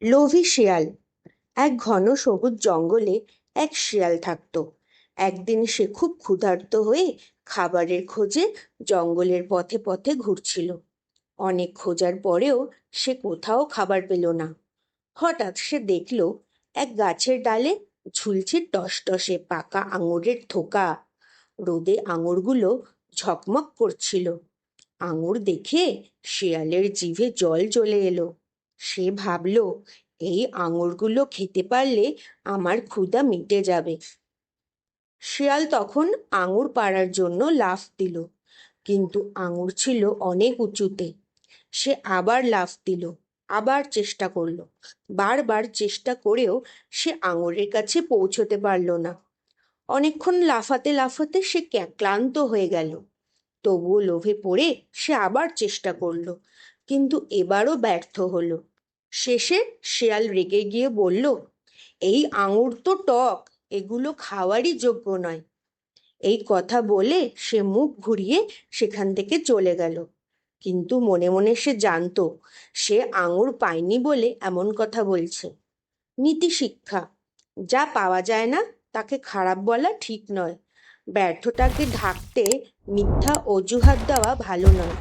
লোভী শিয়াল। এক ঘন সবুজ জঙ্গলে এক শিয়াল থাকতো। একদিন সে খুব ক্ষুধার্ত হয়ে খাবারের খোঁজে জঙ্গলের পথে পথে ঘুরছিল। অনেক খোঁজার পরেও সে কোথাও খাবার পেল না। হঠাৎ সে দেখল এক গাছের ডালে ঝুলছে টসটসে পাকা আঙুরের থোকা। রোদে আঙুরগুলো ঝকমক করছিল। আঙুর দেখে শিয়ালের জিভে জল চলে এলো। সে ভাবল, এই আঙুরগুলো খেতে পারলে আমার ক্ষুধা মিটে যাবে। শিয়াল তখন আঙুর পাড়ার জন্য লাফ দিল, কিন্তু আঙুর ছিল অনেক উঁচুতে। সে আবার লাফ দিল, আবার চেষ্টা করলো। বারবার চেষ্টা করেও সে আঙুরের কাছে পৌঁছতে পারল না। অনেকক্ষণ লাফাতে লাফাতে সে ক্লান্ত হয়ে গেল। তবুও লোভে পড়ে সে আবার চেষ্টা করলো, কিন্তু এবারও ব্যর্থ হলো। শেষে শিয়াল রেগে গিয়ে বলল, এই আঙুর তো টক, এগুলো খাওয়ারই যোগ্য নয়। এই কথা বলে সে মুখ ঘুরিয়ে সেখান থেকে চলে গেল। কিন্তু মনে মনে সে জানতো, সে আঙুর পায়নি বলে এমন কথা বলছে। নীতি শিক্ষা: যা পাওয়া যায় না তাকে খারাপ বলা ঠিক নয়। ব্যর্থতাকে ঢাকতে মিথ্যা অজুহাত দেওয়া ভালো নয়।